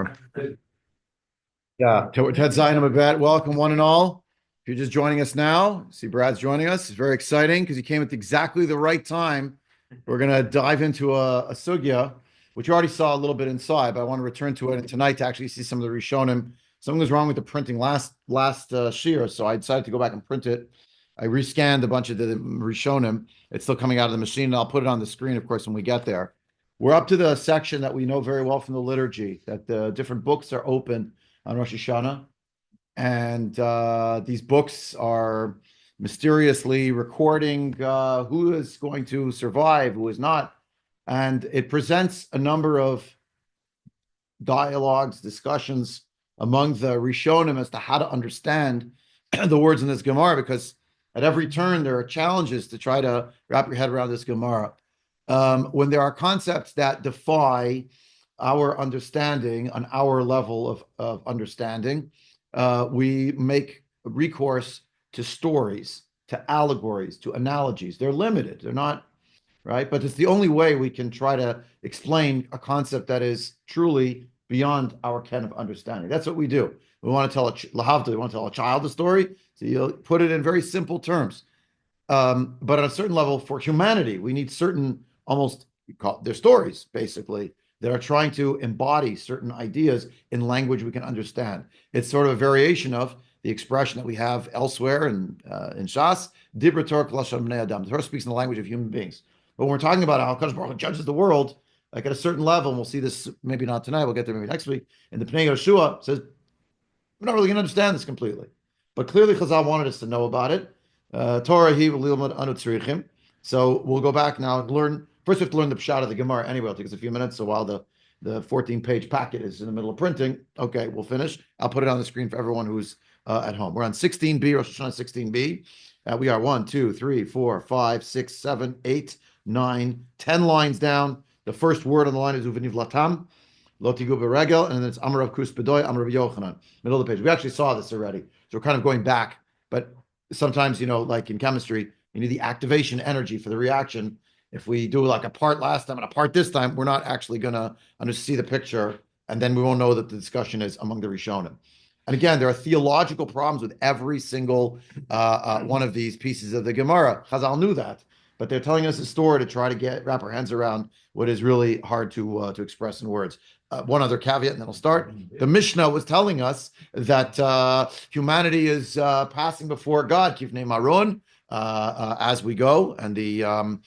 on? Yeah, Ted Zion Abed. Welcome, one and all. If you're just joining us now, see Brad's joining us. It's very exciting because he came at exactly the right time. We're going to dive into a sugya, which you already saw a little bit inside, but I want to return to it tonight to actually see some of the Rishonim. Something was wrong with the printing last shir, so I decided to go back and print it. I rescanned a bunch of the Rishonim. It's still coming out of the machine, and I'll put it on the screen, of course, when we get there. We're up to the section that we know very well from the liturgy, that the different books are open on Rosh Hashanah. And these books are mysteriously recording who is going to survive, who is not. And it presents a number of dialogues, discussions among the Rishonim as to how to understand the words in this Gemara, because at every turn there are challenges to try to wrap your head around this Gemara. When there are concepts that defy our understanding on our level of understanding, we make recourse to stories, to allegories, to analogies. They're limited. They're not, right? But it's the only way we can try to explain a concept that is truly beyond our ken of understanding. That's what we do. We want to tell a child a story, so you'll put it in very simple terms. But at a certain level, for humanity, we need certain, they're stories, basically, that are trying to embody certain ideas in language we can understand. It's sort of a variation of the expression that we have elsewhere in Shas, Dibra Torah Lashon Bnei Adam. The Torah speaks in the language of human beings. But when we're talking about how HaKadosh Baruch Hu judges the world, like at a certain level, and we'll see this maybe not tonight, we'll get there maybe next week, in the Pnei Yoshua, says, we're not really going to understand this completely. But clearly Chazal wanted us to know about it. Torah hi v'lilmod anu tzrichim. So we'll go back now and learn. First, we have to learn the pshat of the Gemara anyway. It'll take us a few minutes. So while the 14-page packet is in the middle of printing, okay, we'll finish. I'll put it on the screen for everyone who's at home. We're on 16b, Rosh Hashanah 16b. We are 1, 2, 3, 4, 5, 6, 7, 8, 9, 10 lines down. The first word on the line is uveniv latam, lo tigu beregel, and then it's amar Rav Kus Bedoy, amar Rav Yochanan. Middle of the page. We actually saw this already. So we're kind of going back, but sometimes, like in chemistry, you need the activation energy for the reaction. If we do like a part last time and a part this time, we're not actually going to see the picture, and then we won't know that the discussion is among the Rishonim. And again, there are theological problems with every single one of these pieces of the Gemara. Chazal knew that, but they're telling us a story to try to wrap our hands around what is really hard to express in words. One other caveat, and then I'll start. The Mishnah was telling us that humanity is passing before God, Kifnei Maron, as we go, and in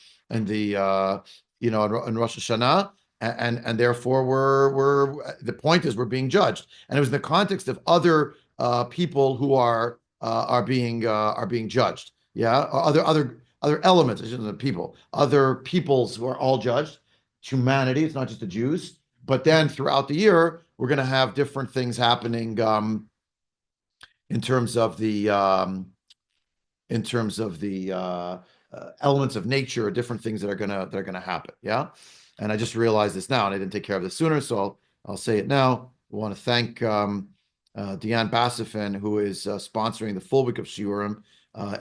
Rosh Hashanah, and therefore we're the point is we're being judged, and it was in the context of other people who are being judged. Yeah, other elements, people, other peoples who are all judged. Humanity, it's not just the Jews. But then throughout the year, we're going to have different things happening in terms of the elements of nature, different things that are gonna happen. Yeah, and I just realized this now, and I didn't take care of this sooner, so I'll say it now. We want to thank Deanne Bassifin, who is sponsoring the full week of Shiurim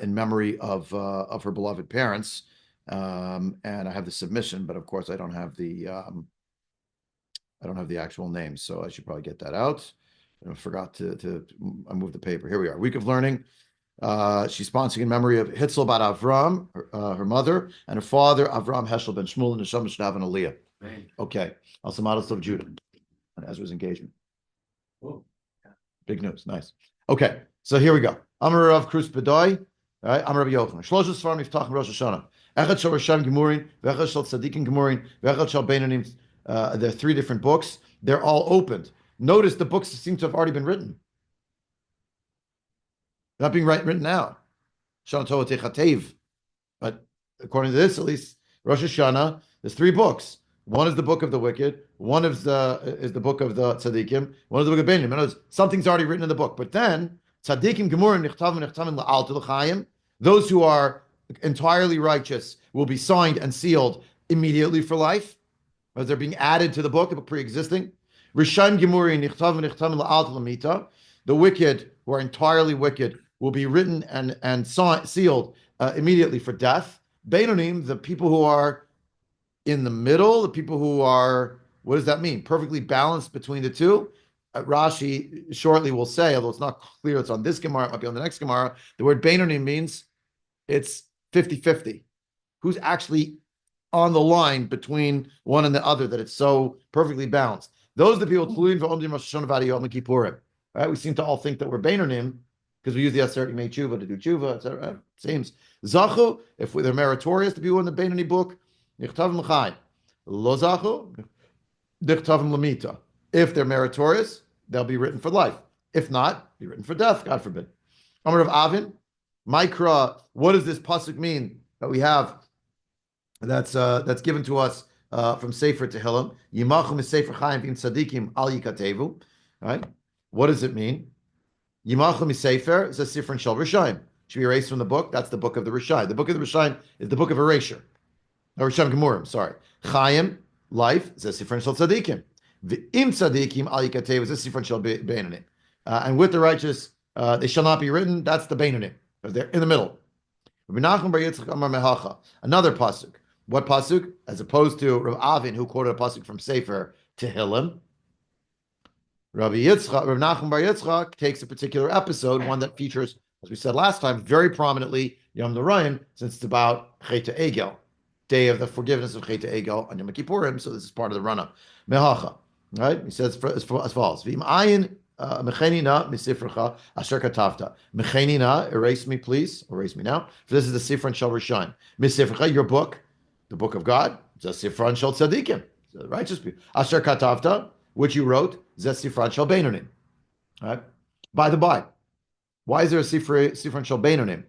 in memory of her beloved parents. And I have the submission, but of course I don't have the actual name, so I should probably get that out. I forgot to I moved the paper. Here we are. Week of Learning. She's sponsoring in memory of Hitzel bat Avram, her mother, and her father, Avram Heschel ben Shmuel, and Neshama should have an Aliyah. Okay. Also, models of Judah and Ezra's engagement. Whoa. Big news. Nice. Okay. So here we go. Amar Rav Kus Bedoy. All right. Amar Rav Yochanan. Shlosha Sfarim Yiftach Rosh Hashanah. Echad Shel Risham Gemurin, V'echad Shel Tzadikim Gemurin, V'echad Shel Beinonim. There are 3 different books. They're all opened. Notice the books seem to have already been written. They're not being written now. Shana Torah Techatev. But according to this, at least, Rosh Hashanah, there's 3 books. One is the book of the wicked. One is the book of the tzaddikim. One is the book of Benyam. In other words, something's already written in the book. But then, tzaddikim gemurim nichtavim la'al l'chaim. Those who are entirely righteous will be signed and sealed immediately for life, as they're being added to the book pre-existing. Rishayim gemurim nichtavim la'al l'mita. The wicked, who are entirely wicked, will be written and sealed immediately for death. Beinonim, the people who are in the middle, the people who are, what does that mean? Perfectly balanced between the two. Rashi shortly will say, although it's not clear it's on this Gemara, it might be on the next Gemara, the word Beinonim means it's 50-50. Who's actually on the line between one and the other, that it's so perfectly balanced. Those are the people, right? We seem to all think that we're Beinonim because we use the Aseret Yimei Tshuva to do Tshuva, etc. Seems. Zachu, if they're meritorious, the people in the Beinoni book, Nichtavim L'chai. Lo Zachu, Nichtavim L'mita. If they're meritorious, they'll be written for life. If not, be written for death, God forbid. Amar of Avin, Mikra, what does this pasuk mean that we have that's given to us from Sefer Tehillim? Yimachum is Sefer Chaim v'im tzadikim al yikatevu. Right? What does it mean? Yimachum is Sefer is a Sifron Shel Rishayim. Should be erased from the book. That's the book of the Rishayim. The book of the Rishayim is the book of erasure. Or Rishayim Gemurim, sorry. Chaim, life, is a Sifron Shel Tzadikim. V'im tzadikim al yikatevu is a Sifron Shel Beinonim. And with the righteous, they shall not be written. That's the Beinonim. They're in the middle. Another pasuk. What pasuk? As opposed to Rav Avin, who quoted a pasuk from Sefer Tehillim, Rav Nachum Bar Yitzchak takes a particular episode, one that features, as we said last time, very prominently Yom Noraim, since it's about Chet Egel, day of the forgiveness of Chet Egel on Yom Kippurim. So this is part of the run-up. Mehacha, right? He says as follows: V'im ayin mechenina misifrecha asher katavta. Mechenina, erase me, please. Erase me now. For this is the Sifron Shel Rishayim. Misifrecha, your book, the book of God. The Sifron Shel Tzadikim, the righteous people. Asher katavta, which you wrote. The Sifron Shel Beinonim. Right. By the by, why is there a Sifron Shel Beinonim?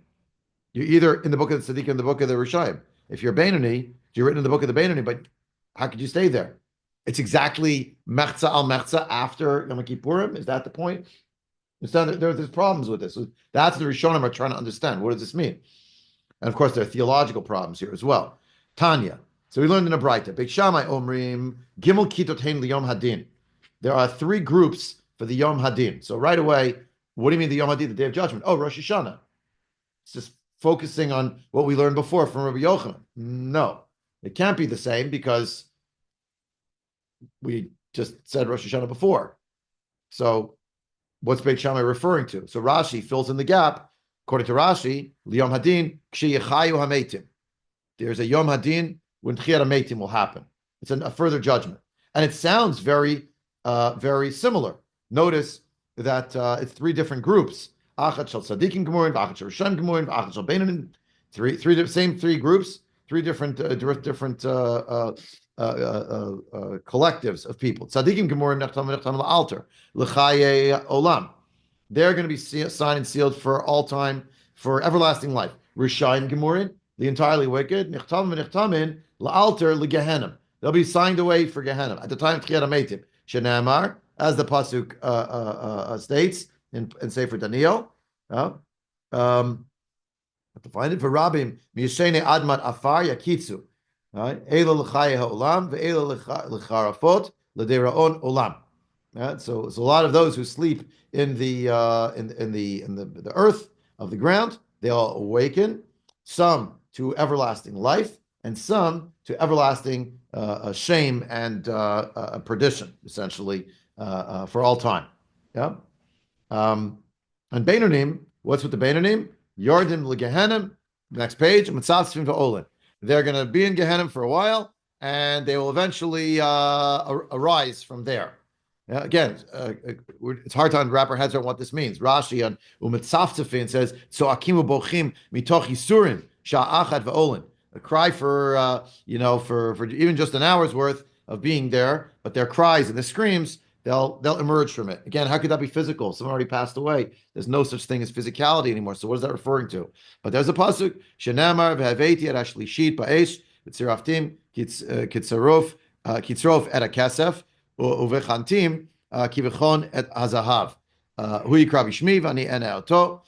You're either in the book of the Tzadikim, in the book of the Rishayim. If you're Beinoni, you're written in the book of the Beinoni, but how could you stay there? It's exactly Mechza al Mechza after Yom Kippurim. Is that the point? There's problems with this. That's the Rishonim are trying to understand. What does this mean? And of course, there are theological problems here as well. Tanya. So we learned in a Braita. Beit Shammai Omrim Gimel Kitotein Liyom HaDin. There are 3 groups for the Yom HaDin. So right away, what do you mean the Yom HaDin, the Day of Judgment? Oh, Rosh Hashanah. It's just focusing on what we learned before from Rabbi Yochanan. No, it can't be the same because we just said Rosh Hashanah before. So what's Beit Shammai referring to? So Rashi fills in the gap. According to Rashi, Liyom Hadin, Kshi Yechayu HaMeitim. There's a Yom Hadin when Tchiyat HaMeitim will happen. It's a further judgment. And it sounds very, very similar. Notice that it's 3 different groups. Achat Shel Tzadikim Gemurim, Achat Shel Rishayim Gemurim, Achat Shel Beinonim. Same 3 groups, 3 different collectives of people. Tzadikim Gemurim Nechtam La'alter L'chaye Olam. They're going to be signed and sealed for all time, for everlasting life. Rishayim Gemurim, the entirely wicked, Nechtam La'alter L'Gehenim. They'll be signed away for Gehenim at the time of Tchiyat HaMeitim. Shenamar, as the pasuk states in Sefer Daniel. Have to find it for Rabim. Miyashene Admat Afar Yakitzu. Elo l'chaye ha'olam ve'elo l'charafot l'deraon olam. So a lot of those who sleep in the earth of the ground, they all awaken. Some to everlasting life, and some to everlasting shame and perdition, essentially for all time. Yeah. And Beinonim, what's with the Beinonim? Yardim l'gehenim. Next page. Mitzavtzvim va'olin. They're going to be in Gehenim for a while, and they will eventually arise from there. Again, it's hard to wrap our heads around what this means. Rashi on Umitzaftzafin says, "So akimu bochim mitoch yisurim sha'achad va'olin." A cry for for even just an hour's worth of being there, but their cries and the screams, they'll emerge from it. Again, how could that be physical? Someone already passed away. There's no such thing as physicality anymore. So what is that referring to? But there's a pasuk, Shenamar v'haveti et ashlishit ba'esh v'tziraftim kitzarov et akasef uvechantim kivechon et hazahav hu yikra b'shmi v'ani ene oto.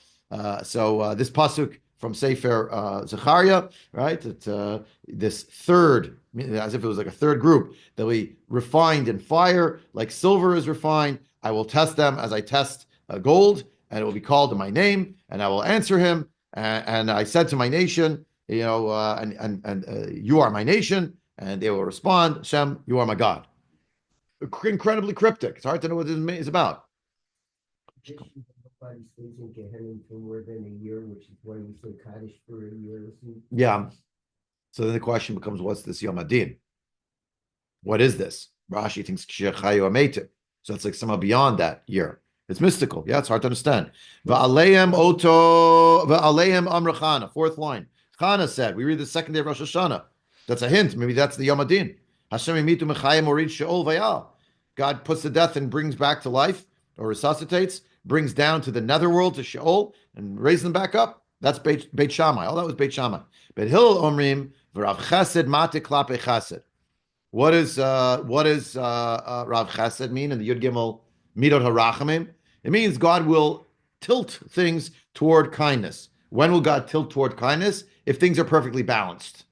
So this pasuk from Sefer Zechariah, right? That this third, as if it was like a third group, that we refined in fire, like silver is refined. I will test them as I test gold, and it will be called in my name, and I will answer him. And I said to my nation, you are my nation, and they will respond, Shem, you are my God. incredibly cryptic. It's hard to know what this is about. Nobody stays in Gehenna for more than a year, which is why we say Kaddish for a year. Yeah. So then the question becomes, what's this Yom HaDin? What is this? Rashi thinks Chayu Ametim. So it's like somehow beyond that year. It's mystical. Yeah, it's hard to understand. Va'aleim oto va'aleim amra Chana. Fourth line. Chana said, we read the second day of Rosh Hashanah. That's a hint. Maybe that's the Yom HaDin. Hashem imitu mechayim orid sheol vayal. God puts to death and brings back to life, or resuscitates, brings down to the netherworld, to Sheol, and raises them back up. That's Beit Shammai. All that was Beit Shammai. Beit Hillel omrim v'Rav Chesed mate klape Chesed. What does Rav Chesed mean in the Yud Gimel Midot Harachamim? It means God will tilt things toward kindness. When will God tilt toward kindness? If things are perfectly balanced.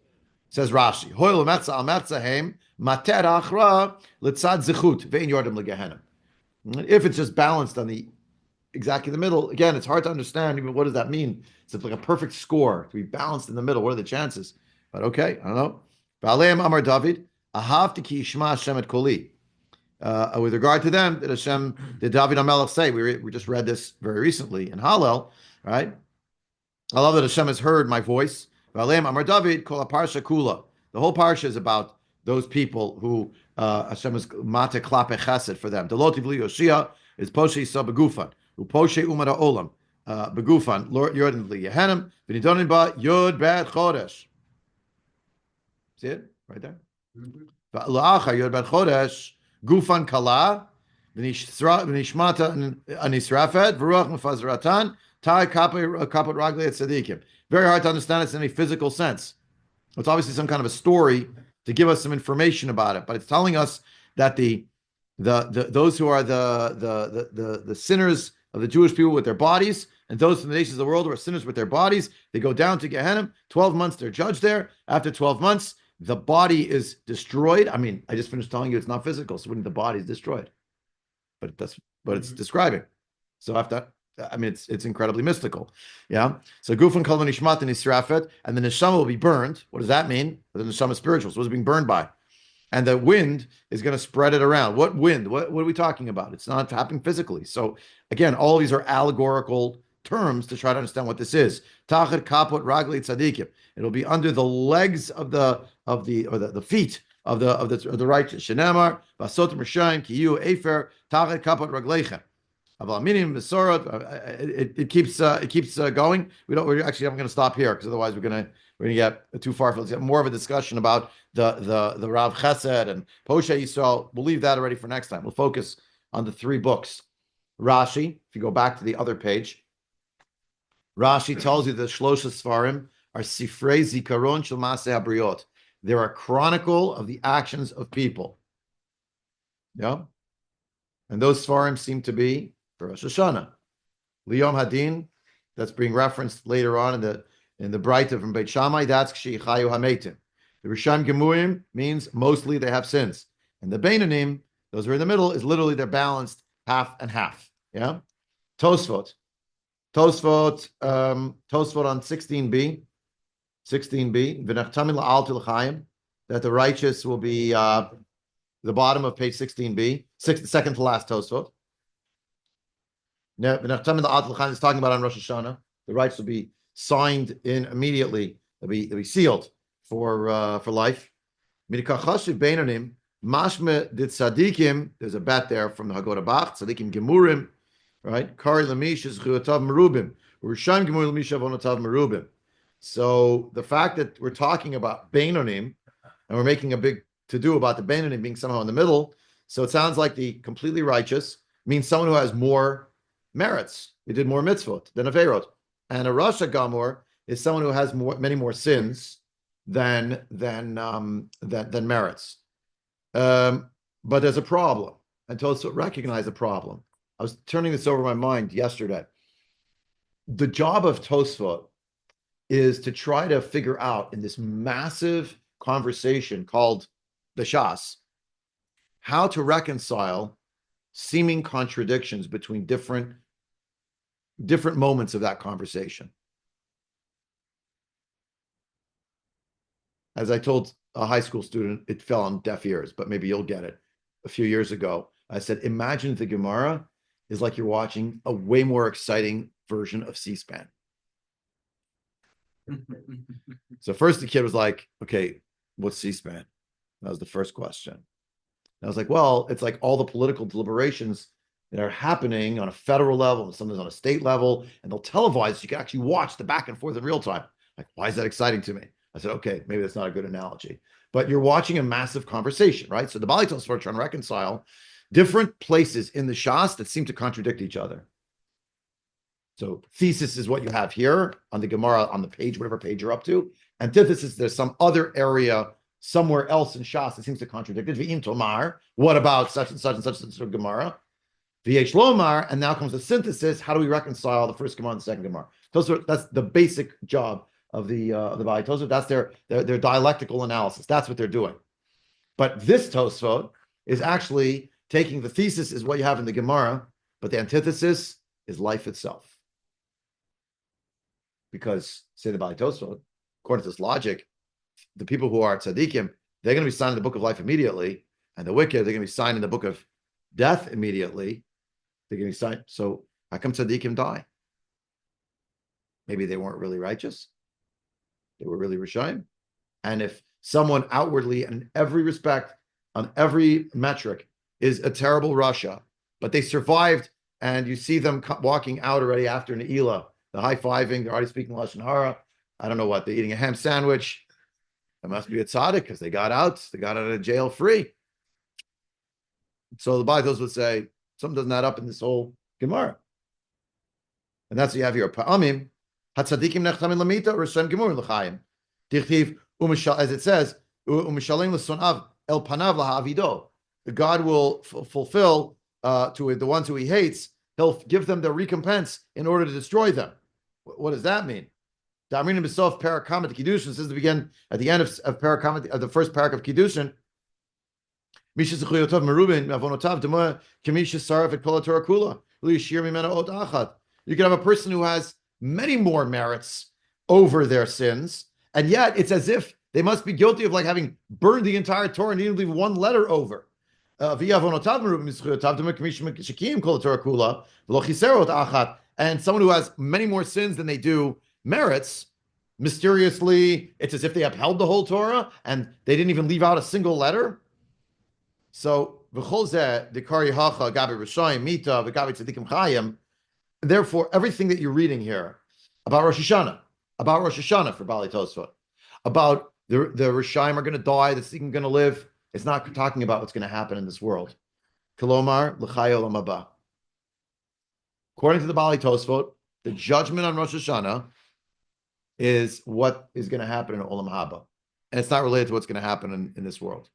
Says Rashi, Hoil Metza al Metzahem Mater Achra Litzad Zichut Ve'in Yordim Legehenim. If it's just balanced on the exactly the middle, again, it's hard to understand even what does that mean. It's like a perfect score to be balanced in the middle. What are the chances? But okay, I don't know. V'aleim Amar David. Ahavti ki yishma Hashem et koli. With regard to them, did David HaMelech say? We just read this very recently in Hallel, right? I love that Hashem has heard my voice. V'aleim Amar David kol parsha kula. The whole parsha is about those people who Hashem is mate klape chesed for them. Deloti v'li Yoshia is poshe yisa begufan. Uposhe umar ha'olam begufan. Lord Yordan v'li Yehenim v'nidonin ba Yod Bet Chodesh. See it right there. La'achar Yod Bet Chodesh gufan kala v'nishmata anisrafet v'ruach mefazratan tai kapot raglei tzadikim. Very hard to understand. It's in a physical sense. It's obviously some kind of a story to give us some information about it, but it's telling us that the those who are the sinners of the Jewish people with their bodies, and those from the nations of the world who are sinners with their bodies, they go down to Gehenna. 12 months they're judged there. After 12 months, the body is destroyed. I mean, I just finished telling you it's not physical, so when the body is destroyed, but that's what it's describing. So after, I mean, it's incredibly mystical. Yeah. So Gufan Kol Nishmat and Israfet, and the neshama will be burned. What does that mean? The neshama is spiritual. So what's it being burned by? And the wind is going to spread it around. What wind? What are we talking about? It's not happening physically. So again, all these are allegorical terms to try to understand what this is. Tachet kapot ragli tzadikim. It'll be under the legs of the feet of the righteous. Shenamar vasot rishayim kiyu efer tachet kapot raglechem. It keeps going. We're actually I'm going to stop here because otherwise we're going to get too far. Let's get more of a discussion about the Rav Chesed and Poshe Yisrael. We'll leave that already for next time. We'll focus on the three books. Rashi, if you go back to the other page, Rashi tells you that Shlosha Sfarim are Sifrei Zikaron Shel Maseh Habriot. They're a chronicle of the actions of people. Yeah, and those Sfarim seem to be for Rosh Hashanah. Liyom HaDin, that's being referenced later on in the Breita from Beit Shammai, that's Kshi Chayu HaMeitim. The Rishon Gemurim means mostly they have sins. And the Beinanim, those who are in the middle, is literally they're balanced half and half. Yeah? Tosafot on 16b, V'nachtamim la'al l'chaim, that the righteous will be the bottom of page 16b, second to last Tosafot. V'nachtamim la'al l'chaim is talking about on Rosh Hashanah. The righteous will be signed in immediately. They'll be sealed for life. Midikachashiv beinanim mashme did tzadikim. There's a bet there from the Haggadah Bach. Tzadikim gemurim, right? Kari lamish is chiyutav merubim. Rishon gemur lamish avonotav merubim. So the fact that we're talking about beinanim and we're making a big to do about the beinanim being somehow in the middle, so it sounds like the completely righteous means someone who has more merits. He did more mitzvot than Averot. And a Rasha Gamor is someone who has many more sins than merits. But there's a problem. And Tosafot recognize the problem. I was turning this over my mind yesterday. The job of Tosafot is to try to figure out in this massive conversation called the Shas how to reconcile seeming contradictions between different moments of that conversation. As I told a high school student, it fell on deaf ears, but maybe you'll get it. a few years ago. I said, imagine the Gemara is like you're watching a way more exciting version of C-SPAN. So first the kid was like, okay, what's C-SPAN? That was the first question. And I was like, well, it's like all the political deliberations that are happening on a federal level and sometimes on a state level, and they'll televise. You can actually watch the back and forth in real time. Like, why is that exciting to me? I said, okay, maybe that's not a good analogy. But you're watching a massive conversation, right? So the Bali Tosafot are trying to reconcile different places in the Shas that seem to contradict each other. So thesis is what you have here on the Gemara, on the page, whatever page you're up to. Antithesis, there's some other area somewhere else in Shas that seems to contradict it. V'im tomar, what about such and such and such and such Gemara? V'yesh lomar, and now comes the synthesis. How do we reconcile the first Gemara and the second Gemara? That's the basic job of the Bali Tosafot. That's their dialectical analysis. That's what they're doing. But this Tosafot is actually taking the thesis is what you have in the Gemara, but the antithesis is life itself. Because, say the Bali Tosafot, according to this logic, the people who are tzaddikim, they're going to be signed in the book of life immediately, and the wicked, they're going to be signed in the book of death immediately. They're going to be signed. So how come tzaddikim die? Maybe they weren't really righteous. They were really Rishayim. And if someone outwardly, in every respect, on every metric, is a terrible Rasha, but they survived, and you see them walking out already after Ne'ilah, the high-fiving, they're already speaking Lashon Hara. I don't know what, they're eating a ham sandwich. It must be a tzaddik because they got out of jail free. So the Bali Tosafot would say, something doesn't add up in this whole Gemara. And that's what you have here. Pa'amim, hatzadikim nechtamin lamita, Rishon Gemurim l'chaim. Dichtiv, as it says, u'mishalim l'sonav el panav lahavido. God will fulfill to the ones who he hates, he'll give them the recompense in order to destroy them. What does that mean? Da'amrinim b'sof parak kamat kiddushin says at the end of parak kamat, the first parak of kiddushin. You can have a person who has many more merits over their sins, and yet it's as if they must be guilty of like having burned the entire Torah and didn't leave one letter over. And someone who has many more sins than they do merits, mysteriously, it's as if they upheld the whole Torah and they didn't even leave out a single letter. So, therefore, everything that you're reading here about Rosh Hashanah for Bali Tosafot, about the Rishayim are going to die, the Tzaddikim going to live, it's not talking about what's going to happen in this world. Kolomar l'chai olam haba. According to the Bali Tosafot, the judgment on Rosh Hashanah is what is going to happen in Olam Haba. And it's not related to what's going to happen in this world.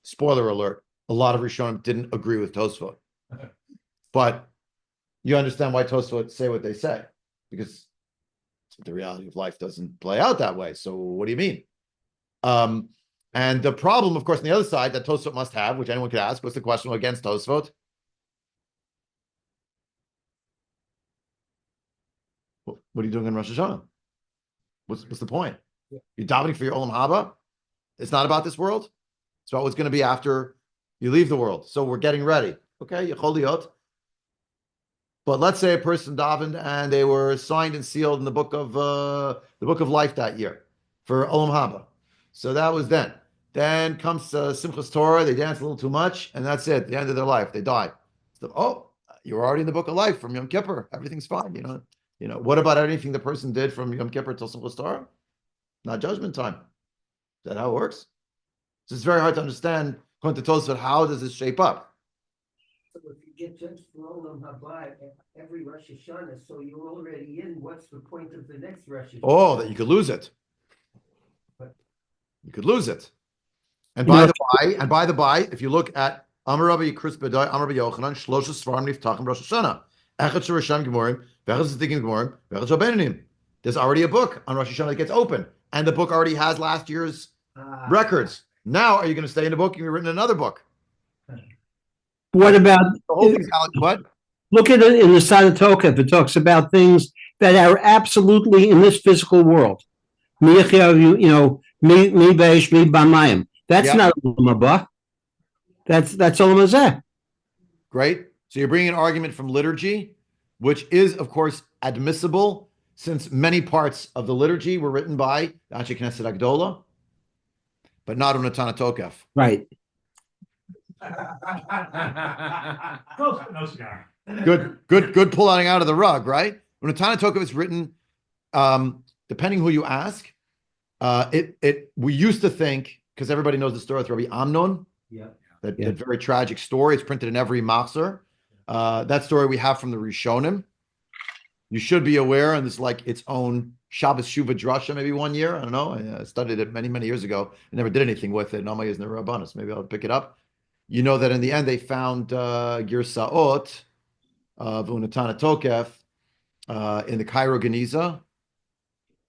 Spoiler alert, a lot of Rishonim didn't agree with Tosafot. But you understand why Tosafot say what they say, because the reality of life doesn't play out that way. So what do you mean? And the problem, of course, on the other side that Tosafot must have, which anyone could ask, what's the question against Tosafot? What are you doing in Rosh Hashanah? What's the point? Yeah. You're davening for your Olam Haba? It's not about this world. It's about what's going to be after you leave the world. So we're getting ready. Okay, Yechol Liot. But let's say a person davened and they were signed and sealed in the book of life that year for Olam Haba. So that was then. Then comes Simchas Torah. They dance a little too much, and that's it. The end of their life. They die. So, you're already in the book of life from Yom Kippur. Everything's fine. You know. What about anything the person did from Yom Kippur till Simchas Torah? Not judgment time. Is that how it works? So it's very hard to understand, according to Tosafot, how does this shape up? So if you get judged for Olam Haba every Rosh Hashanah, so you're already in, what's the point of the next Rosh Hashanah? Oh, that you could lose it. You could lose it. And by the by, if you look at Amar Rabbi Chris Bedai, Amar Rabbi Yochanan, Shlosha Svarim Niftachim Rosh Hashanah, Echad Shirasham Gemorim, Vechad Tzadikim Gemorim, Vechad Shabenanim. There's already a book on Rosh Hashanah that gets open, and the book already has last year's records. Now, are you going to stay in the book? You've written another book. What about the whole thing's what? Look at it in the side of Tokef. It talks about things that are absolutely in this physical world. Mi beish, mi bamayim. That's Yeah. not Olam Haba. That's Olam Hazeh. Great. So you're bringing an argument from liturgy, which is, of course, admissible since many parts of the liturgy were written by the Anshe Knesset Agdola, but not Unatana Tokef. Right. No cigar. Good pulling out of the rug, right? Unatana Tokef is written, depending who you ask. We used to think, because everybody knows the story with Rabbi Amnon, Yeah. that Yeah. very tragic story. It's printed in every Machzor. That story we have from the Rishonim. You should be aware, and this is like its own Shabbos Shuva Drasha, maybe one year. I don't know. I studied it many, many years ago. I never did anything with it. Normally, it's never Rabbanos. Maybe I'll pick it up. You know that in the end, they found Girsaot of Unatana Tokef in the Cairo Geniza,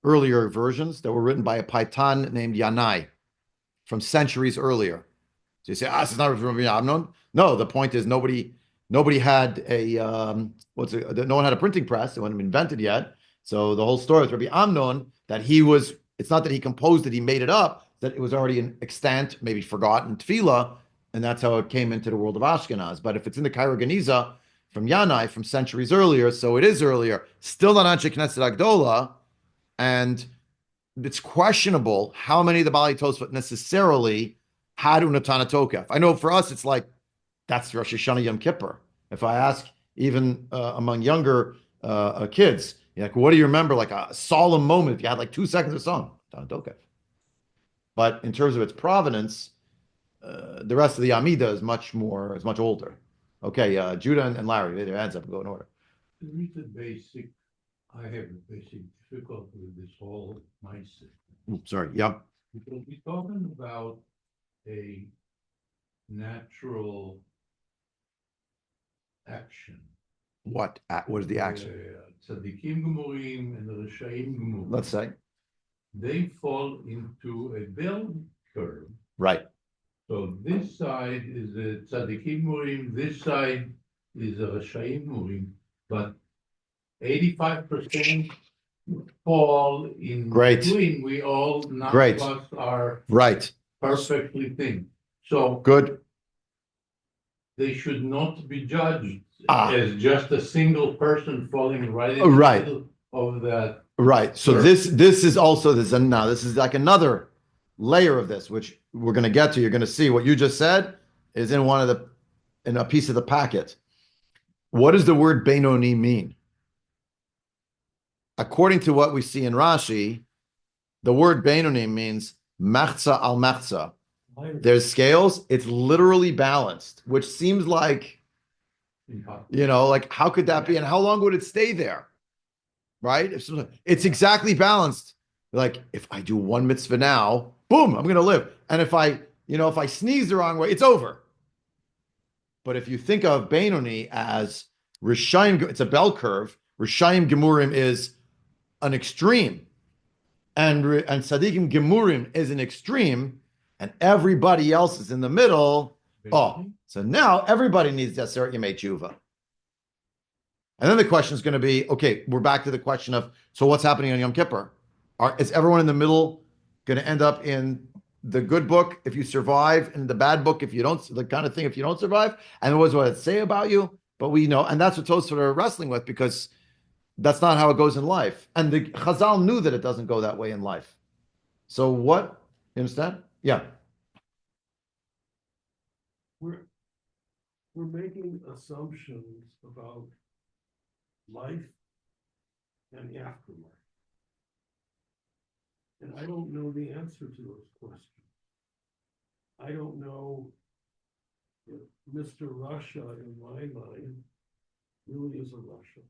earlier versions that were written by a Paitan named Yanai from centuries earlier. So you say, this is not from Amnon. No, the point is nobody had a no one had a printing press. It wasn't invented yet. So the whole story with Rabbi Amnon that it's not that he composed it, he made it up, that it was already an extant, maybe forgotten tefillah, and that's how it came into the world of Ashkenaz. But if it's in the Cairo Geniza from Yanai from centuries earlier, so it is earlier, still not Anshe Knesset Agdola, and it's questionable how many of the Bali Tosafot necessarily had Unatana Tokef. I know for us, it's like, that's Rosh Hashanah Yom Kippur. If I ask even among younger kids, like, what do you remember? Like a solemn moment, if you had like 2 seconds of song, Unatana Tokef. But in terms of its provenance, the rest of the Amida is much older. Okay, Judah and Larry, their hands up and go in order. I have a basic difficulty with this whole mindset. Sorry, yeah. Because we're talking about a natural action. What is the action? Tzadikim Gemurim and the Reshaim Gemurim. Let's say. They fall into a bell curve. Right. So this side is the Tzadikim Gemurim, this side is the Reshaim Gemurim, but 85% fall in Great. between. We all, none Great. of us are Right. perfectly thin. So Good. they should not be judged Ah. as just a single person falling right in the Right. middle of that. Right. So Sure. this is also now this is like another layer of this, which we're going to get to. You're going to see what you just said is in a piece of the packet. What does the word Benoni mean? According to what we see in Rashi, the word Benoni means machza al machza. There's scales. It's literally balanced, which seems like, like how could that be? And how long would it stay there? Right? It's exactly balanced. Like if I do one mitzvah now, boom, I'm going to live. And if I sneeze the wrong way, it's over. But if you think of Benoni as Rishayim, it's a bell curve. Rishayim Gemurim is an extreme. And Tzadikim Gemurim is an extreme. And everybody else is in the middle. Oh, so now everybody needs Deseret Yemei Tshuva. And then the question is going to be, okay, we're back to the question of, so what's happening on Yom Kippur? Is everyone in the middle going to end up in the good book if you survive, and the bad book if you don't, the kind of thing if you don't survive? And what does it say about you? But we know, and that's what Tosafot are wrestling with, because that's not how it goes in life. And the Chazal knew that it doesn't go that way in life. So what, you understand? Yeah. We're making assumptions about life and afterlife. And I don't know the answer to those questions. I don't know if Mr. Russia, in my mind, really is a Russia.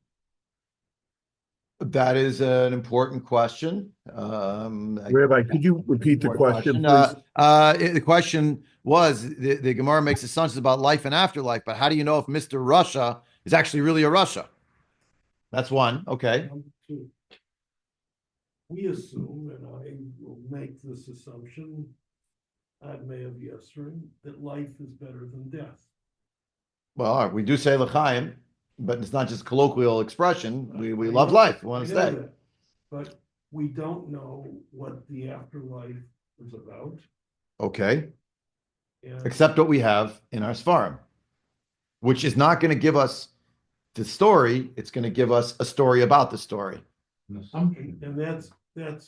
That is an important question. Rabbi, could you repeat the question, please? please? The question was, the Gemara makes assumptions about life and afterlife, but how do you know if Mr. Russia is actually really a Russia? That's one. Okay. Two. We assume, and I will make this assumption, ad mea yesrin, that life is better than death. Well, all right, we do say l'chaim, but it's not just colloquial expression. We love life. We want to stay. But we don't know what the afterlife is about. Okay. And, Except what we have in our Sfarim, which is not going to give us the story. It's going to give us a story about the story. An assumption. and that's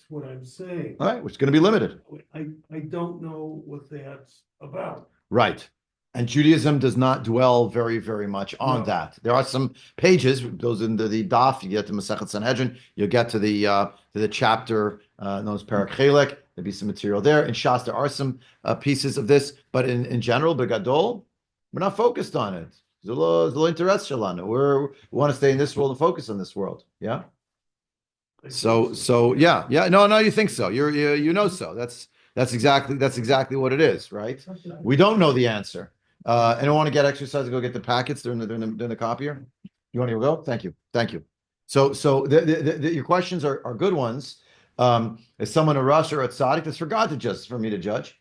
what I'm saying. All right, which is going to be limited. I don't know what that's about. Right. And Judaism does not dwell very, very much on No. that. There are some pages, goes into the daf, you get to Masechet Sanhedrin, you'll get to the chapter known as Parak Chelek. There'll be some material there. In Shas, there are some pieces of this, but in general, Begadol, we're not focused on it. Zelo interest shalana. We want to stay in this world and focus on this world. Yeah. So yeah. No, you think so. You know so. That's exactly what it is, right? We don't know the answer. Anyone want to get exercise to go get the packets during the copier? You want to go? Thank you. So your questions are good ones. Is someone a rush or a tzaddik? That's for God to judge, for me to judge.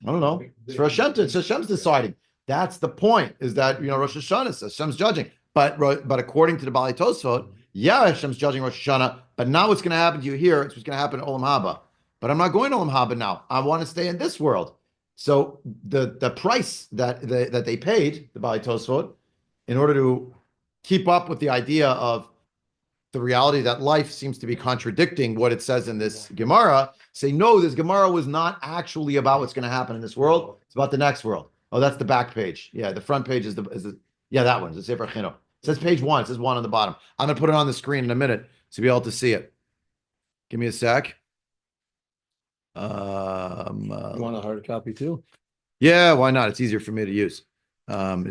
I don't know. It's for Hashem it's Hashem's deciding. That's the point. Is that Rosh Hashanah, Hashem's judging. But according to the Bali Tosafot, yeah, Hashem's judging Rosh Hashanah, but not what's going to happen to you here. It's what's going to happen in Olam Haba. But I'm not going to Olam Haba now. I want to stay in this world. So the price that they paid, the Bali Tosafot, in order to keep up with the idea of the reality that life seems to be contradicting what it says in this Gemara, say, no, this Gemara was not actually about what's going to happen in this world. It's about the next world. Oh, that's the back page. Yeah, the front page is that one. It's the Sefer Chinuch. It says page 1. It says 1 on the bottom. I'm going to put it on the screen in a minute to be able to see it. Give me a sec. You want a hard copy too? Yeah, why not? It's easier for me to use. I'll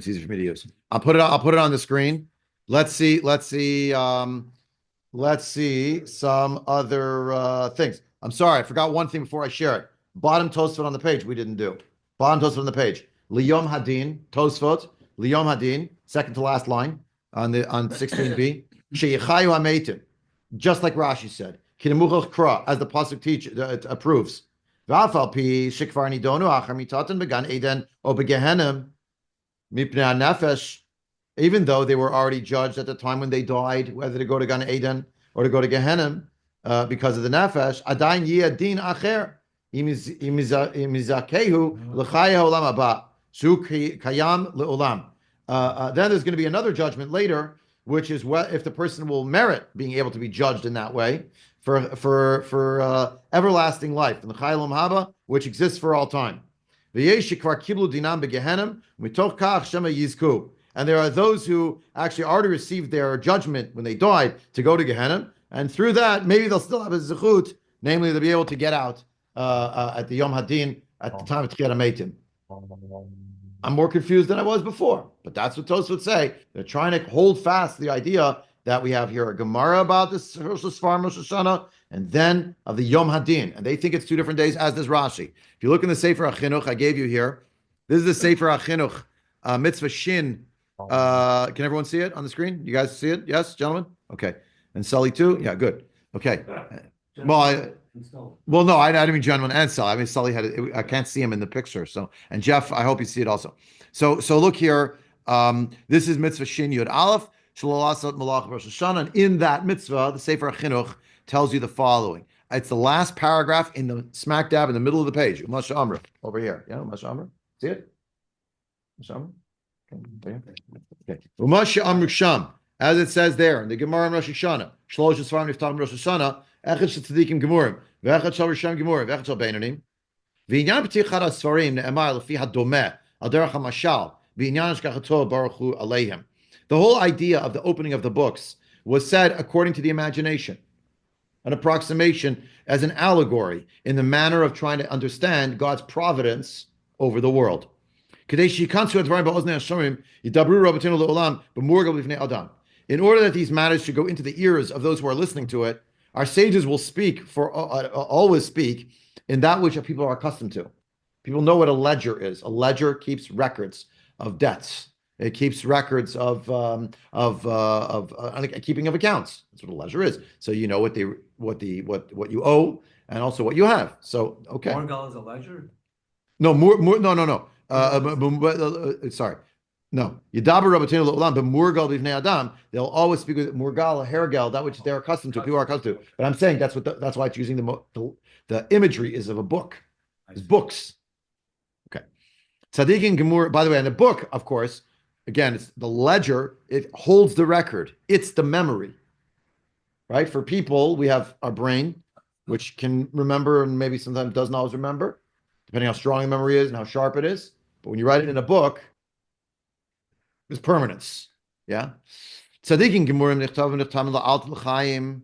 put it on the screen. Let's see some other things. I'm sorry, I forgot one thing before I share it. Bottom Tosafot on the page we didn't do. Bottom Tosafot on the page. Liyom HaDin, Tosafot, Liyom HaDin, second to last line on 16b. Sheyichayu HaMeitim, just like Rashi said. Kinemuchach Kra, as the pasuk approves. V'afal pi shikvar nidonu achar mitatan began Eden o begehenim mipnei nefesh. Even though they were already judged at the time when they died, whether to go to Gan Eden or to go to Gehenna, because of the nefesh, adayin yeh din acher imizakehu l'chaya olam haba shu kayam leolam. Then there's going to be another judgment later, which is if the person will merit being able to be judged in that way for everlasting life in the chaya olam haba, which exists for all time. V'yesh shekvar kiblu dinam begehenim mitoch kach shema yizku. And there are those who actually already received their judgment when they died to go to Gehenna, and through that, maybe they'll still have a zechut, namely they'll be able to get out at the Yom HaDin at the time of Tchiyat HaMeitim. I'm more confused than I was before, but that's what Tosafot say. They're trying to hold fast the idea that we have here a Gemara about this Rosh Hashanah, and then of the Yom HaDin, and they think it's 2 different days, as does Rashi. If you look in the Sefer HaChinuch I gave you here, this is the Sefer HaChinuch, Mitzvah Shin. Can everyone see it on the screen? You guys see it? Yes, gentlemen? Okay. And Sully too? Yeah, good. Okay. Well, no, I didn't mean gentlemen and Sully. I mean, Sully I can't see him in the picture. So, and Jeff, I hope you see it also. So look here. This is Mitzvah Shin Yud Aleph, Shalalasat Malach Rosh Hashanah. And in that mitzvah, the Sefer HaChinuch tells you the following. It's the last paragraph in the smack dab in the middle of the page. Umash Amr, over here. Yeah, Umash Amr. See it? Umash Amr? Okay. Umasha Amru Sham, as it says there in the Gemara in Rosh Hashanah, Shlosh Sfarim Niftam Rosh Hashanah, Echad Shel Tzadikim Gemurim, Ve'echad Shel Risham Gemurim, Ve'echad Shel Beinonim, V'inyan P'tichad HaSfarim Ne'emar Lefi HaDomeh Al Derech HaMashal, V'inyan Shkachato Baruch Hu Aleihim. The whole idea of the opening of the books was said according to the imagination, an approximation as an allegory in the manner of trying to understand God's providence over the world. In order that these matters should go into the ears of those who are listening to it, our sages will always speak in that which people are accustomed to. People know what a ledger is. A ledger keeps records of debts. It keeps records of keeping of accounts. That's what a ledger is. So you know what you owe and also what you have. So okay. Morgal is a ledger? No, no. Sorry. No. Yadaber Rabbeinu L'Olam, but Murgal B'Vnei Adam, they'll always speak with Murgal, Hergal, that which they're accustomed to, people are accustomed to. But I'm saying that's why it's using the imagery is of a book. It's books. Tzaddik and Gemur, by the way, in the book, of course, again, it's the ledger, it holds the record. It's the memory, right? For people, we have our brain, which can remember and maybe sometimes doesn't always remember, depending how strong the memory is and how sharp it is. But when you write it in a book, there's permanence. Yeah. Tzaddikim gemurim nichtavim nichtam la'alt l'chaim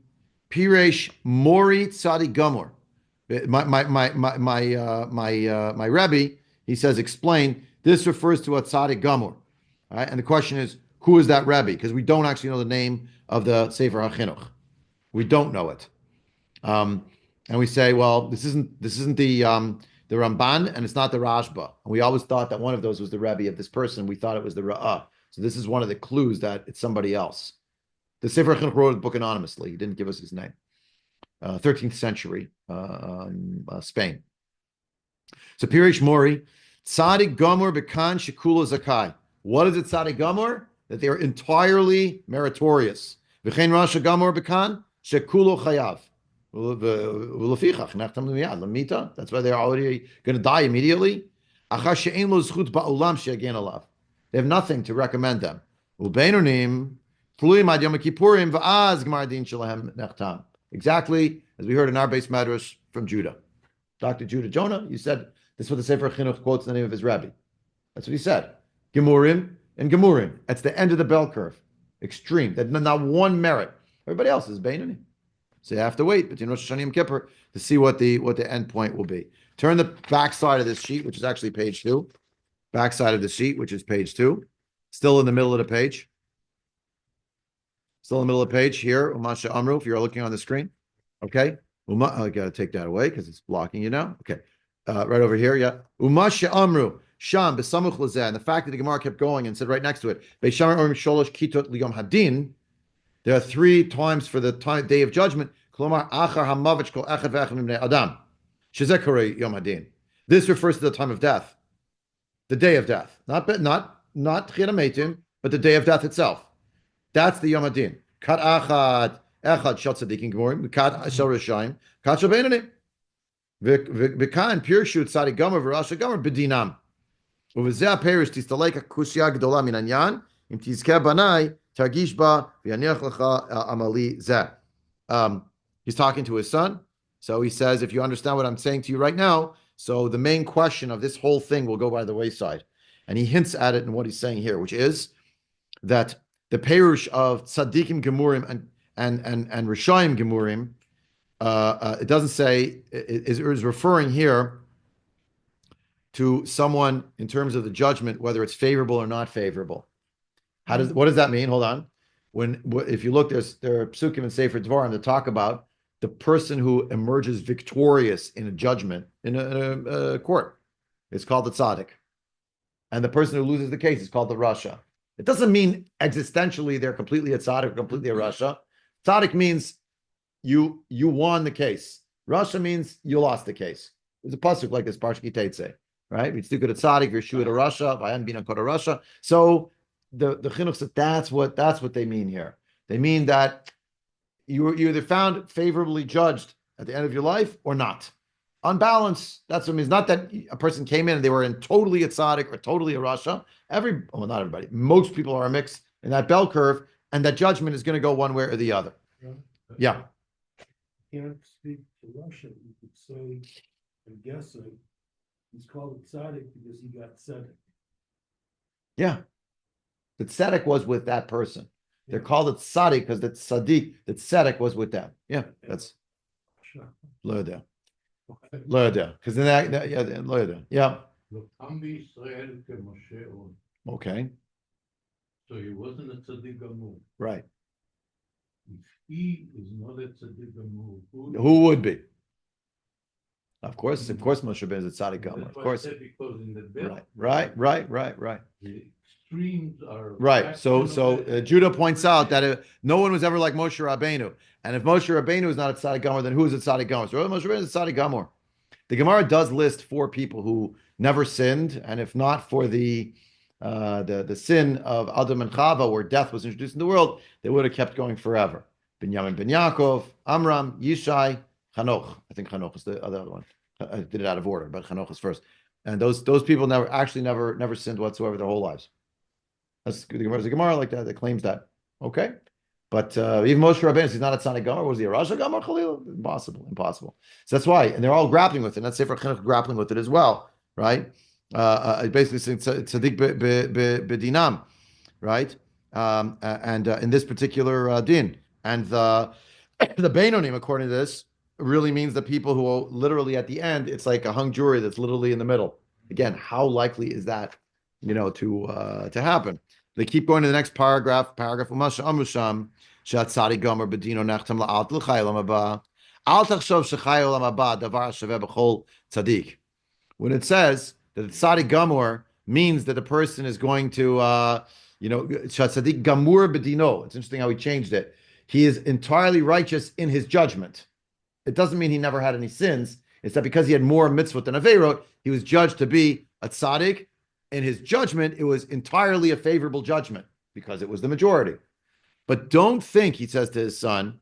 piresh mori tzaddik gamur. My Rebbe, he says, explain. This refers to a tzaddik gamur. All right, and the question is, who is that Rebbe? Because we don't actually know the name of the Sefer HaChinuch. We don't know it, and we say, well, this isn't the Ramban, and it's not the Rashba. And we always thought that one of those was the Rebbe of this person. We thought it was the Ra'ah. So this is one of the clues that it's somebody else. The Sefer HaChinuch wrote the book anonymously. He didn't give us his name. 13th century Spain. So Pirish Mori, Tzaddik Gomor Bekan Shekula Zakai. What is it, Tzaddik Gomor? That they are entirely meritorious. V'chein Rasha Gomor Bekan Shekulo Chayav. That's why they're already going to die immediately. They have nothing to recommend them. Exactly as we heard in our base madrash from Judah. Dr. Judah Jonah, you said this is what the Sefer Chinuch quotes the name of his Rebbe. That's what he said. Gemurim and Gemurim. That's the end of the bell curve. Extreme. That not one merit. Everybody else is Beinani. So you have to wait between Rosh Hashanah and Kippur to see what the end point will be. Turn the back side of this sheet, which is actually page 2. Back side of the sheet, which is page 2. Still in the middle of the page. Still in the middle of the page here. Umasha Amru, if you're looking on the screen. Okay. I got to take that away because it's blocking you now. Okay. Right over here. Yeah. Umasha Amru. Sham besamuch lazeh. And the fact that the Gemara kept going and said right next to it, Beishamar Orim Sholosh Kitot Liyom HaDin. There are 3 times for the day of judgment. Kolomar achar hamavich kol echad ve'echad mibnei adam. Shezekore Yom HaDin. This refers to the time of death, the day of death, not Tchiyat HaMeitim, but the day of death itself. That's the Yom HaDin. Kat echad shel tzadikim gemorim, kat shel rishayim, kat shel beinanim. V'kan pirshut tzaddik gomer v'rasha gomer b'dinam. Uv'zeh perish tistaleka kushya gdola min anyan im tizkeh banai. He's talking to his son. So he says, if you understand what I'm saying to you right now, so the main question of this whole thing will go by the wayside. And he hints at it in what he's saying here, which is that the perush of tzaddikim gemurim and rishayim gemurim, it doesn't say, is referring here to someone in terms of the judgment, whether it's favorable or not favorable. What does that mean? Hold on. If you look, there are psukim and sefer dvarim that talk about the person who emerges victorious in a judgment in a court. It's called the tzaddik, and the person who loses the case is called the rasha. It doesn't mean existentially they're completely a tzaddik or completely a rasha. Tzaddik means you won the case. Rasha means you lost the case. There's a pasuk like this, Parshki Teitze, right? It's good at tzaddik, Yeshu at a rasha, Vayan bin akot a rasha. So the chinuch said that's what they mean here. They mean that you either found favorably judged at the end of your life or not. On balance, that's what it means. Not that a person came in and they were in totally a tzaddik or totally a rasha. Not everybody. Most people are a mix in that bell curve, and that judgment is going to go one way or the other. Yeah. Can't speak to Russia. You could say, I'm guessing, he's called a tzaddik because he got tzedek. Yeah. The tzedek was with that person. They're called it tzaddik because the tzaddik, the tzedek was with them. Yeah, that's loyada. Loyada. Because then loyada. Yeah. Okay. So he wasn't a tzaddik gamur. Right. If he is not a tzaddik gamur, who would be? Of course, Moshe Rabbeinu is a tzaddik gamur. Of course. Because in the Right. The extremes are right. So Judah points out that no one was ever like Moshe Rabbeinu, and if Moshe Rabbeinu is not a tzaddik gamur, then who is a tzaddik gamur? So Moshe Rabbeinu is a tzaddik gamur. The Gemara does list 4 people who never sinned, and if not for the sin of Adam and Chava, where death was introduced in the world, they would have kept going forever. Binyamin ben Yaakov, Amram, Yishai, Chanoch. I think Chanoch is the other one. I did it out of order, but Chanoch is first. And those people never sinned whatsoever their whole lives. That's the Gemara like that claims that. Okay. But even Moshe Rabbeinu, he's not a tzaddik Gomer. Was he a Rasha Gomer? Chalil? Impossible. So that's why, and they're all grappling with it. And that's Sefer Chinuch grappling with it as well, right? Basically saying tzaddik bedinam, right? And in this particular din, and the Beinonim, according to this, really means the people who are literally at the end. It's like a hung jury that's literally in the middle. Again, how likely is that, to happen? They keep going to the next paragraph. Umasha Amusham Shat Tzadi Gomer Bedino Nechtam La'alt L'Chaylam Haba Al Tachshov Shechayol Haba Davar Shaveh B'Chol Tzadik. When it says that Tzadi Gomer means that the person is going to, Shat Tzadik Gamur Bedino. It's interesting how he changed it. He is entirely righteous in his judgment. It doesn't mean he never had any sins. It's that because he had more mitzvot than Aveirot, he was judged to be a tzaddik. In his judgment, it was entirely a favorable judgment because it was the majority. But don't think, he says to his son,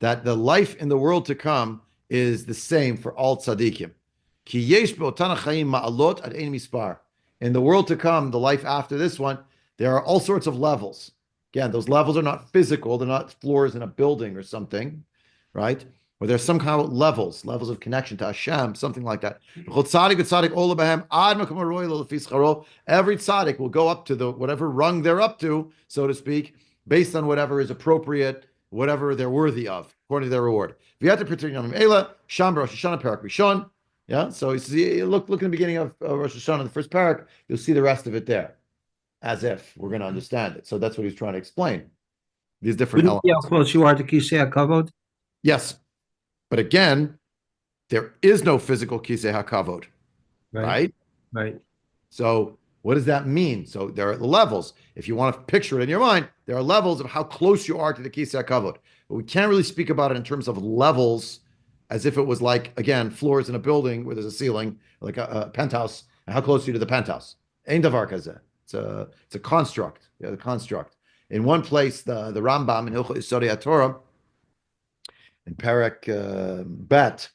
that the life in the world to come is the same for all tzaddikim. Ki yesh be'otan ha'chaim ma'alot ad ein mispar. In the world to come, the life after this one, there are all sorts of levels. Again, those levels are not physical. They're not floors in a building or something, right? Or there's some kind of levels of connection to Hashem, something like that. Every tzaddik will go up to the whatever rung they're up to, so to speak, based on whatever is appropriate, whatever they're worthy of, according to their reward. Yeah, so you see, look in the beginning of Rosh Hashanah, the first parak, you'll see the rest of it there, as if we're going to understand it. So that's what he's trying to explain. These different elements. How close you are to Kisei HaKavod? Yes. But again, there is no physical kisei hakavod, right? Right. So what does that mean? So there are the levels. If you want to picture it in your mind, there are levels of how close you are to the kisei hakavod. But we can't really speak about it in terms of levels as if it was like, again, floors in a building where there's a ceiling, like a penthouse, and how close are you to the penthouse? Ein davar kazeh. It's a construct. Yeah, the construct. In one place, the Rambam in Hilchot Yesodei HaTorah, in Perek Bet,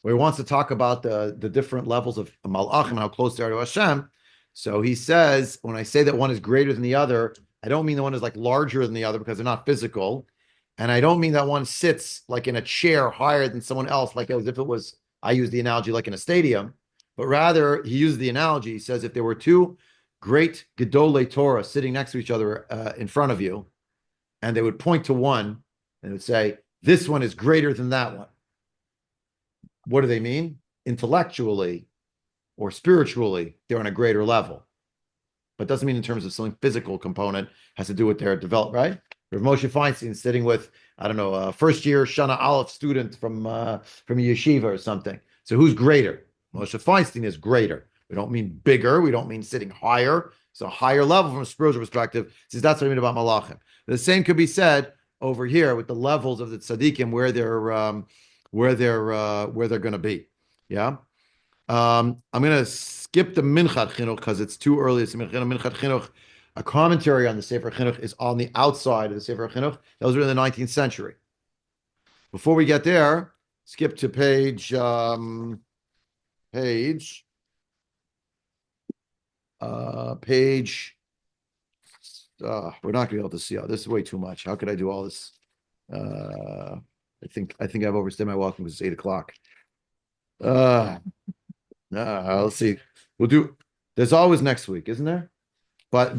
where he wants to talk about the different levels of Malachim, how close they are to Hashem. So he says, when I say that one is greater than the other, I don't mean the one is like larger than the other because they're not physical. And I don't mean that one sits like in a chair higher than someone else, like as if it was, I use the analogy like in a stadium, but rather he used the analogy. He says, if there were two great Gedolei Torah sitting next to each other in front of you, and they would point to one and would say, this one is greater than that one. What do they mean? Intellectually or spiritually, they're on a greater level. But doesn't mean in terms of some physical component, has to do with their development, right? Rav Moshe Feinstein sitting with, I don't know, a first year Shana Aleph student from a yeshiva or something. So who's greater? Moshe Feinstein is greater. We don't mean bigger. We don't mean sitting higher. It's a higher level from a spiritual perspective. Since that's what I mean about Malachim. The same could be said over here with the levels of the tzaddikim where they're going to be. Yeah. I'm going to skip the Minchat Chinuch because it's too early. It's Minchat Chinuch. A commentary on the Sefer Chinuch is on the outside of the Sefer Chinuch. That was written in the 19th century. Before we get there, skip to page we're not going to be able to see. This is way too much. How could I do all this? I think I've overstayed my welcome because it's 8:00. Let's see. We'll do. There's always next week, isn't there? But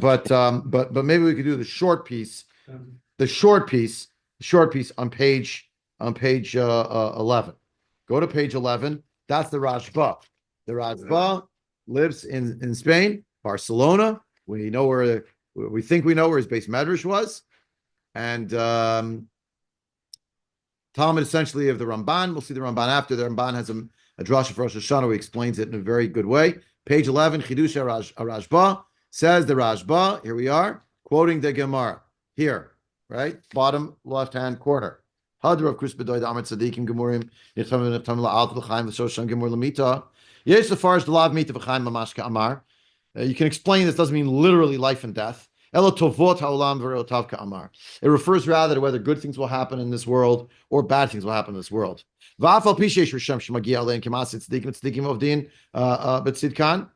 maybe we could do the short piece. The short piece on page 11. Go to page 11. That's the Rashba. The Rashba lives in Spain, Barcelona. We know where. We think we know where his base medrash was, and Talmud essentially of the Ramban. We'll see the Ramban after. The Ramban has a drasha for Rosh Hashanah who explains it in a very good way. Page 11, Chidush Rashba, says the Rashba. Here we are, quoting the Gemara. Here, right, bottom left-hand corner. Hadra of Kris B'Doy Amar Tzadikim Gemurim Yicham Neftam La'alt V'Chaim V'Shoshan Gemur Lamita. Yesh Lefarish Delav Mita V'Chaim Mamashka Amar. You can explain this doesn't mean literally life and death. Elo tovot haolam v'reo tav ka'amar. It refers rather to whether good things will happen in this world or bad things will happen in this world. V'afal pishesh risham shemagia alein k'mas tzdikim tzdikim of din b'tzidkan.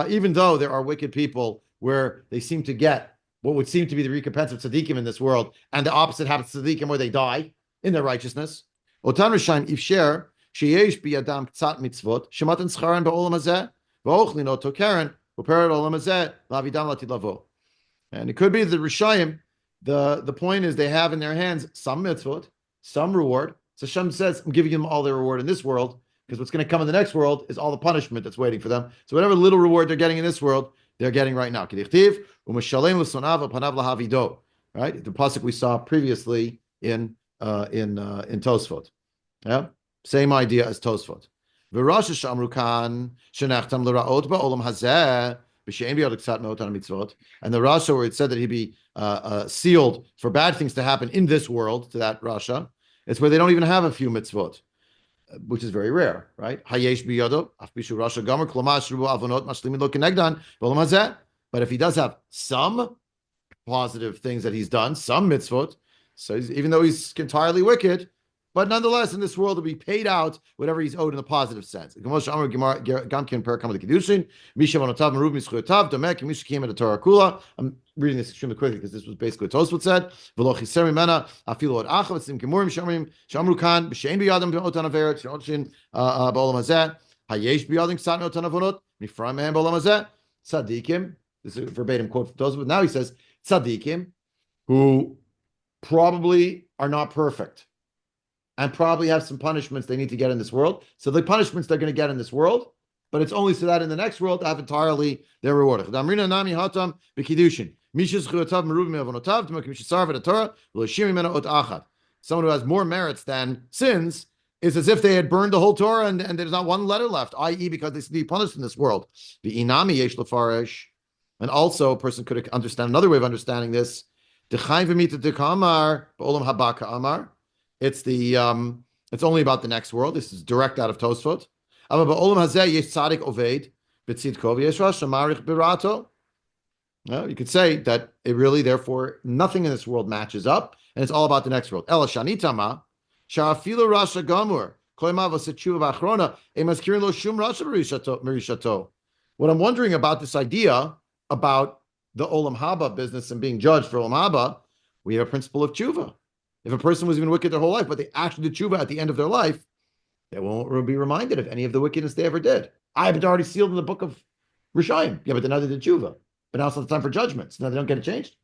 Even though there are wicked people where they seem to get what would seem to be the recompense of tzaddikim in this world, and the opposite happens to tzaddikim where they die in their righteousness. Otan rishayim ifsher sheyesh biyadam k'tzat mitzvot shematan scharan ba'olam hazeh v'ochlin oto keren u'pered olam hazeh lavidam latid lavo. And it could be the rishayim. The point is they have in their hands some mitzvot, some reward. So Hashem says, "I'm giving them all their reward in this world." Because what's going to come in the next world is all the punishment that's waiting for them. So whatever little reward they're getting in this world, they're getting right now. Right? The pasuk we saw previously in Tosafot. Yeah, same idea as Tosafot. And the Rasha where it said that he'd be sealed for bad things to happen in this world, to that Rasha, it's where they don't even have a few mitzvot, which is very rare, right? But if he does have some positive things that he's done, some mitzvot, so even though he's entirely wicked, but nonetheless, in this world, will be paid out whatever he's owed in a positive sense. I'm reading this extremely quickly because this was basically what Tosafot said. Tzadikim, this is a verbatim quote from Tosafot. Now he says, tzadikim, who probably are not perfect and probably have some punishments they need to get in this world. So the punishments they're going to get in this world, but it's only so that in the next world they have entirely their reward. Someone who has more merits than sins is as if they had burned the whole Torah and there's not one letter left, i.e. because they should be punished in this world. And also a person could understand another way of understanding this. It's it's only about the next world. This is direct out of Tosafot. You could say that it really, therefore, nothing in this world matches up, and it's all about the next world. What I'm wondering about this idea about the Olam Haba business and being judged for Olam Haba, we have a principle of tshuva. If a person was even wicked their whole life, but they actually did tshuva at the end of their life, they won't be reminded of any of the wickedness they ever did. I have it already sealed in the book of Rishayim. Yeah, but then now they did tshuva. But now it's the time for judgments. Now they don't get it changed.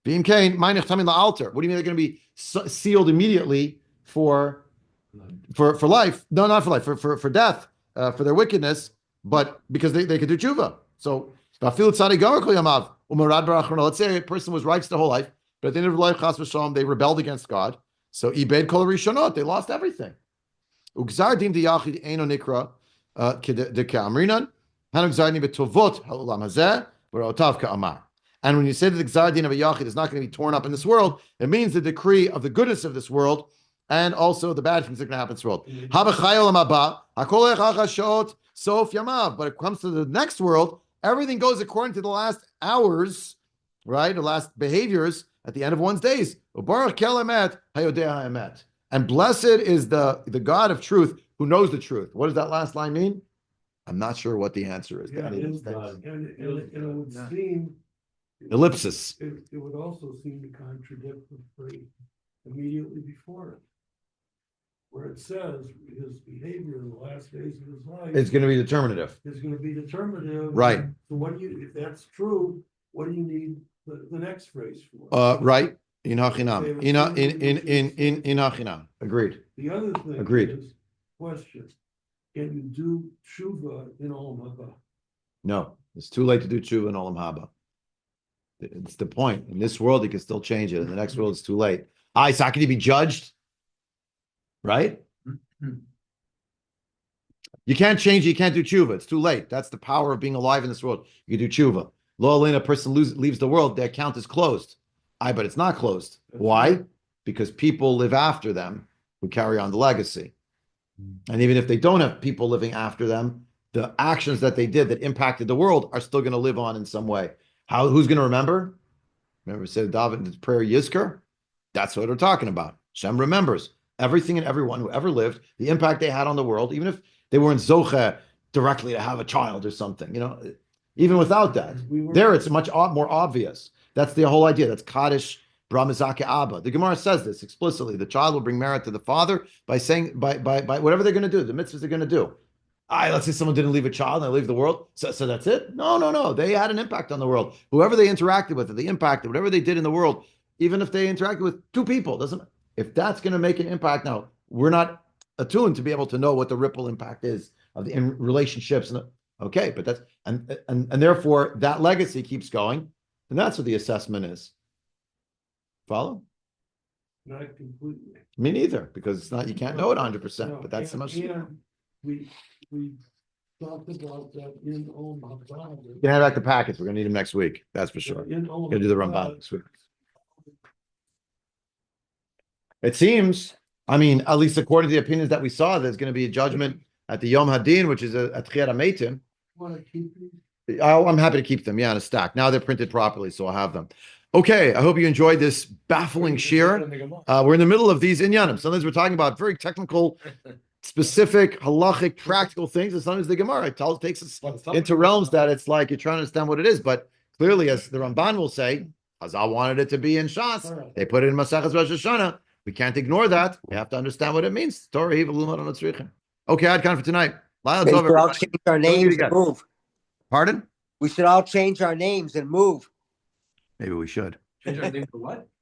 Being Cain, altar. What do you mean they're going to be sealed immediately for life? No, not for life, for death, for their wickedness, but because they could do tshuva. So let's say a person was righteous their whole life, but at the end of their life, chas v'shalom, they rebelled against God. So ibed kol rishonot, they lost everything. Ugzar din diyachid eino nikra de'ka'amrinan, hanu gzar din betovot ha'olam hazeh v'rotav ka'amar. And when you say that the gzar din of a yachid is not going to be torn up in this world, it means the decree of the goodness of this world and also the bad things that are going to happen in this world. But it comes to the next world, everything goes according to the last hours, right? The last behaviors at the end of one's days. And blessed is the God of truth who knows the truth. What does that last line mean? I'm not sure what the answer is. Yeah, and it would seem. Ellipsis. It would also seem to contradict the phrase immediately before it, where it says his behavior in the last days of his life It's going to be determinative. is going to be determinative. Right. So if that's true, what do you need the next phrase for? Right. In hachinam. In hachinam. Agreed. The other thing Agreed. is, question, can you do tshuva in Olam Haba? No, it's too late to do tshuva in Olam Haba. It's the point. In this world, you can still change it. In the next world, it's too late. So how can you be judged? Right? You can't change it. You can't do tshuva. It's too late. That's the power of being alive in this world. You do tshuva. Lo alin, a person leaves the world, their account is closed. But it's not closed. Why? Because people live after them who carry on the legacy. And even if they don't have people living after them, the actions that they did that impacted the world are still going to live on in some way. Who's going to remember? Remember, it said David's prayer Yizkar? That's what we're talking about. Hashem remembers everything and everyone who ever lived, the impact they had on the world, even if they weren't Zoche directly to have a child or something, even without that. There, it's much more obvious. That's the whole idea. That's Kaddish Bramazake Abba. The Gemara says this explicitly. The child will bring merit to the father by saying, by whatever they're going to do, the mitzvahs they're going to do. Let's say someone didn't leave a child and they leave the world. So that's it? No. They had an impact on the world. Whoever they interacted with, they impacted, whatever they did in the world, even if they interacted with two people, if that's going to make an impact. Now, we're not attuned to be able to know what the ripple impact is in relationships. Okay, but that's, and therefore that legacy keeps going. And that's what the assessment is. Follow? Not completely. Me neither, because it's not, you can't know it 100%, but that's the most. We talked about that in Omaha. You can have back the packets. We're going to need them next week. That's for sure. In We're going to do the Ramban next week. It seems, at least according to the opinions that we saw, there's going to be a judgment at the Yom HaDin, which is a Tchiyat HaMeitim. Want to keep these? I'm happy to keep them, in a stack. Now they're printed properly, so I'll have them. Okay, I hope you enjoyed this baffling shir. We're in the middle of these inyanim. Sometimes we're talking about very technical, specific, halachic, practical things, and sometimes the Gemara takes us into realms that it's like you're trying to understand what it is. But clearly, as the Ramban will say, Hazal wanted it to be in Shas. They put it in Maseches Rosh Hashanah. We can't ignore that. We have to understand what it means. Okay, HaDin for tonight. We should all change our names and move. Pardon? We should all change our names and move. Maybe we should. Change our name to what?